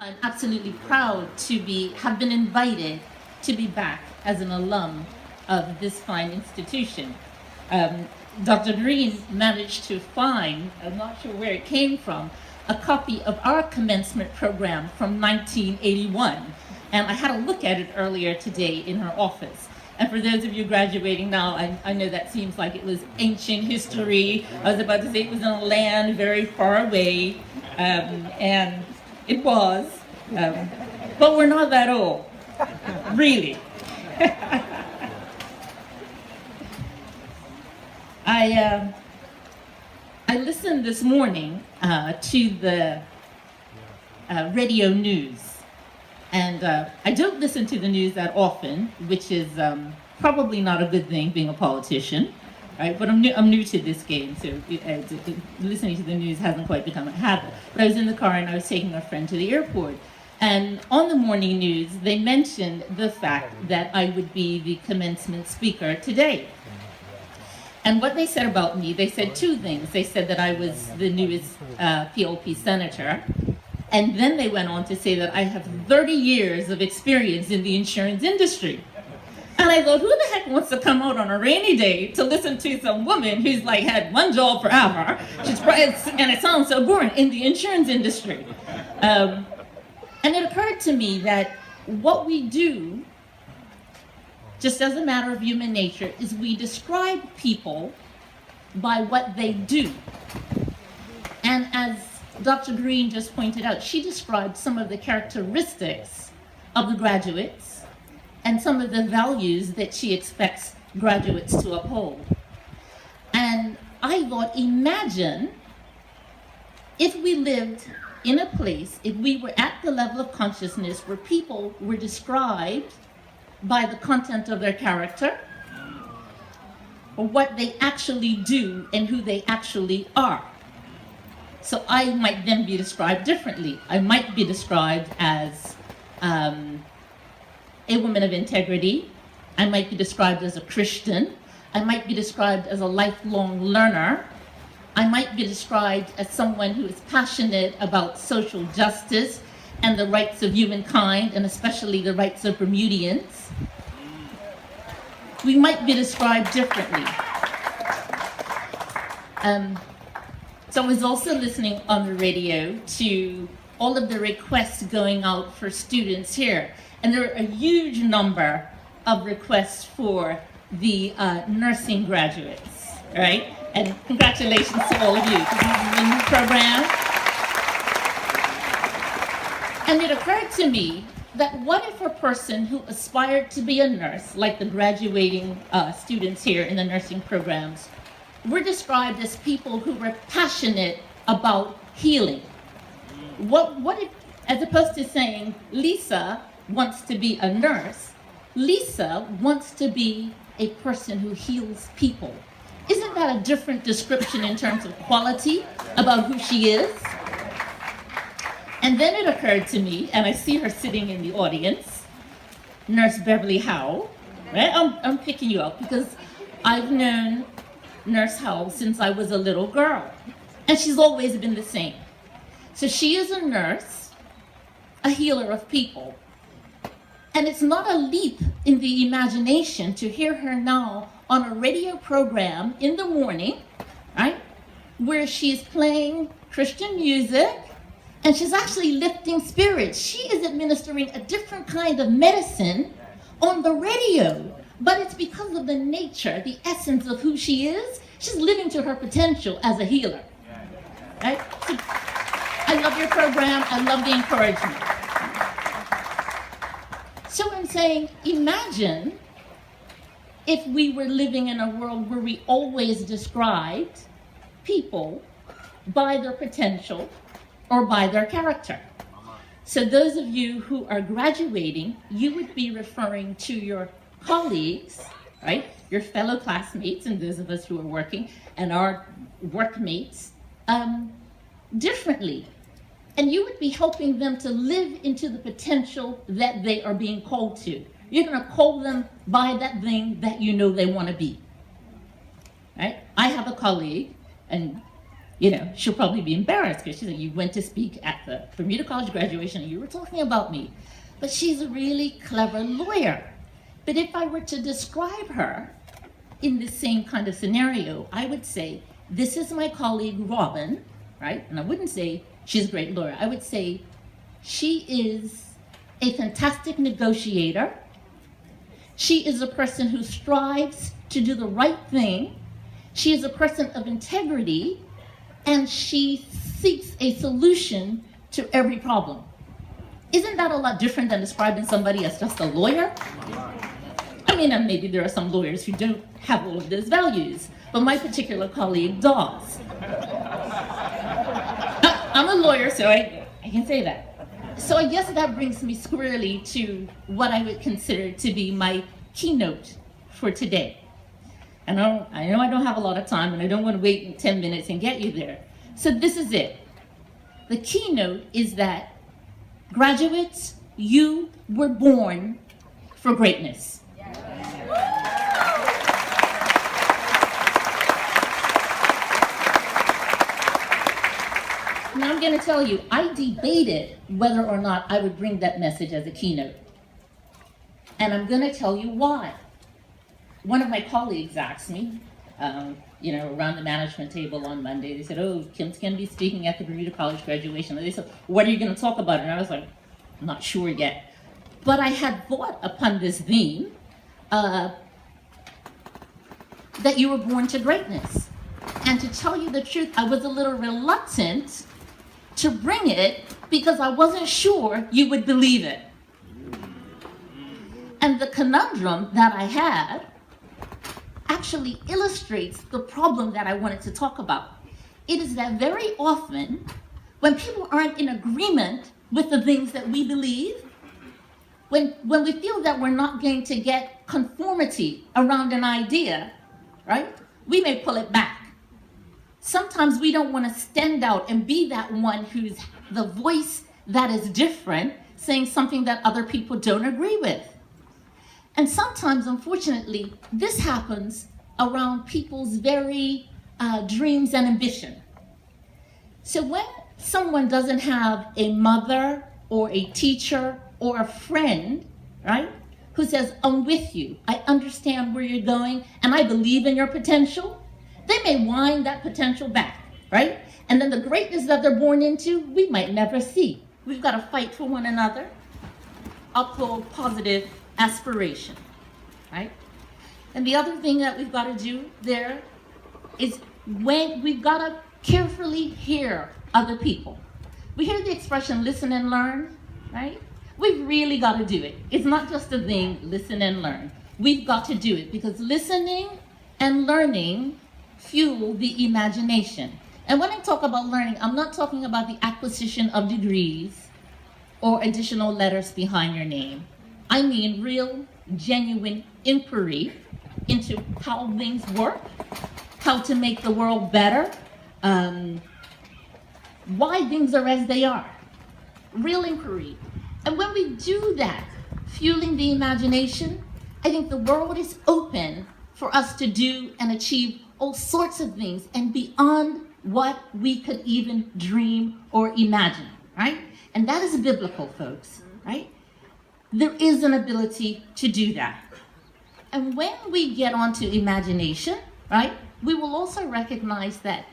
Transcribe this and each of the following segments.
I'm absolutely proud to have been invited to be back as an alum of this fine institution. Dr. Green managed to find, I'm not sure where it came from, a copy of our commencement program from 1981. And I had a look at it earlier today in her office. And for those of you graduating now, I know that seems like it was ancient history. I was about to say it was in a land very far away, and it was, but we're not that old, really. I listened this morning to the radio news. And I don't listen to the news that often, which is probably not a good thing, being a politician, right? But I'm new to this game, so listening to the news hasn't quite become a habit. But I was in the car and I was taking a friend to the airport. And on the morning news, they mentioned the fact that I would be the commencement speaker today. And what they said about me, they said two things. They said that I was the newest PLP senator. And then they went on to say that I have 30 years of experience in the insurance industry. And I thought, who the heck wants to come out on a rainy day to listen to some woman who's like had one job forever, and it sounds so boring, in the insurance industry. And it occurred to me that what we do, just as a matter of human nature, is we describe people by what they do. And as Dr. Green just pointed out, she described some of the characteristics of the graduates and some of the values that she expects graduates to uphold. And I thought, imagine if we lived in a place, if we were at the level of consciousness where people were described by the content of their character, or what they actually do and who they actually are. So I might then be described differently. I might be described as a woman of integrity. I might be described as a Christian. I might be described as a lifelong learner. I might be described as someone who is passionate about social justice and the rights of humankind, and especially the rights of Bermudians. We might be described differently. So I was also listening on the radio to all of the requests going out for students here. And there are a huge number of requests for the nursing graduates, right? And congratulations to all of you. This is a new program. And it occurred to me that what if a person who aspired to be a nurse, like the graduating students here in the nursing programs, were described as people who were passionate about healing? What if, as opposed to saying Lisa wants to be a nurse, Lisa wants to be a person who heals people? Isn't that a different description in terms of quality about who she is? And then it occurred to me, and I see her sitting in the audience, Nurse Beverly Howell, right? I'm picking you up because I've known Nurse Howell since I was a little girl, and she's always been the same. So she is a nurse, a healer of people. And it's not a leap in the imagination to hear her now on a radio program in the morning, right, where she's playing Christian music, and she's actually lifting spirits. She is administering a different kind of medicine on the radio. But it's because of the nature, the essence of who she is. She's living to her potential as a healer. Right? So I love your program. I love the encouragement. So I'm saying, imagine if we were living in a world where we always described people by their potential or by their character. So those of you who are graduating, you would be referring to your colleagues, right? Your fellow classmates, and those of us who are working, and our workmates, differently. And you would be helping them to live into the potential that they are being called to. You're going to call them by that thing that you know they want to be, right? I have a colleague, and she'll probably be embarrassed because she said, you went to speak at the Bermuda College graduation and you were talking about me. But she's a really clever lawyer. But if I were to describe her in the same kind of scenario, I would say, this is my colleague Robin, right? And I wouldn't say she's a great lawyer. I would say she is a fantastic negotiator. She is a person who strives to do the right thing. She is a person of integrity, and she seeks a solution to every problem. Isn't that a lot different than describing somebody as just a lawyer? I mean, and maybe there are some lawyers who don't have all of those values, but my particular colleague does. I'm a lawyer, so I can say that. So I guess that brings me squarely to what I would consider to be my keynote for today. And I know I don't have a lot of time, and I don't want to wait 10 minutes and get you there. So this is it. The keynote is that, graduates, you were born for greatness. Now I'm going to tell you, I debated whether or not I would bring that message as a keynote. And I'm going to tell you why. One of my colleagues asked me, around the management table on Monday, they said, oh, Kim's going to be speaking at the Bermuda College graduation. And they said, what are you going to talk about? And I was like, I'm not sure yet. But I had thought upon this theme, that you were born to greatness. And to tell you the truth, I was a little reluctant to bring it because I wasn't sure you would believe it. And the conundrum that I had actually illustrates the problem that I wanted to talk about. It is that very often, when people aren't in agreement with the things that we believe, when we feel that we're not going to get conformity around an idea, right, we may pull it back. Sometimes we don't want to stand out and be that one who's the voice that is different, saying something that other people don't agree with. And sometimes, unfortunately, this happens around people's very dreams and ambition. So when someone doesn't have a mother or a teacher or a friend, right, who says, I'm with you, I understand where you're going, and I believe in your potential, they may wind that potential back, right? And then the greatness that they're born into, we might never see. We've got to fight for one another. I'll call positive aspiration, right? And the other thing that we've got to do there is when we've got to carefully hear other people. We hear the expression listen and learn, right? We've really got to do it. It's not just a thing, listen and learn. We've got to do it because listening and learning fuel the imagination. And when I talk about learning, I'm not talking about the acquisition of degrees or additional letters behind your name. I mean real, genuine inquiry into how things work, how to make the world better, why things are as they are. Real inquiry. And when we do that, fueling the imagination, I think the world is open for us to do and achieve all sorts of things and beyond what we could even dream or imagine, right? And that is biblical, folks, right? There is an ability to do that. And when we get onto imagination, right, we will also recognize that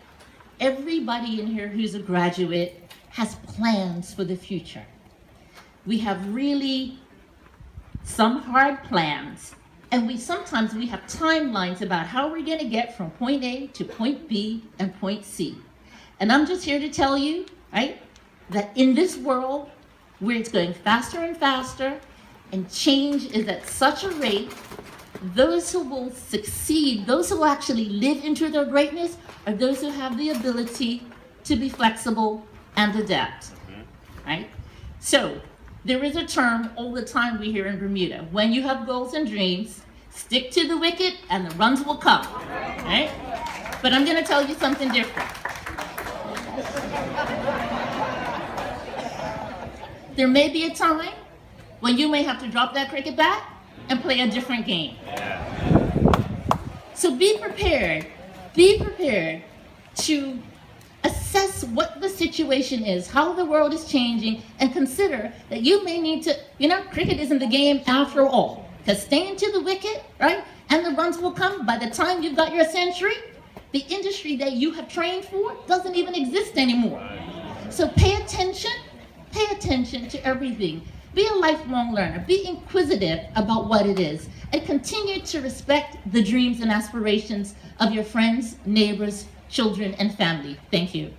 everybody in here who's a graduate has plans for the future. We have really some hard plans, and sometimes we have timelines about how we're going to get from point A to point B and point C. And I'm just here to tell you, right, that in this world where it's going faster and faster and change is at such a rate, those who will succeed, those who will actually live into their greatness, are those who have the ability to be flexible and adapt, right? So there is a term all the time we hear in Bermuda. When you have goals and dreams, stick to the wicket and the runs will come, right? But I'm going to tell you something different. There may be a time when you may have to drop that cricket bat and play a different game. So be prepared to Assess what the situation is, how the world is changing, and consider that you may need to, cricket isn't the game after all. Because staying to the wicket, right, and the runs will come. By the time you've got your century, the industry that you have trained for doesn't even exist anymore. So pay attention to everything. Be a lifelong learner, be inquisitive about what it is, and continue to respect the dreams and aspirations of your friends, neighbors, children, and family. Thank you.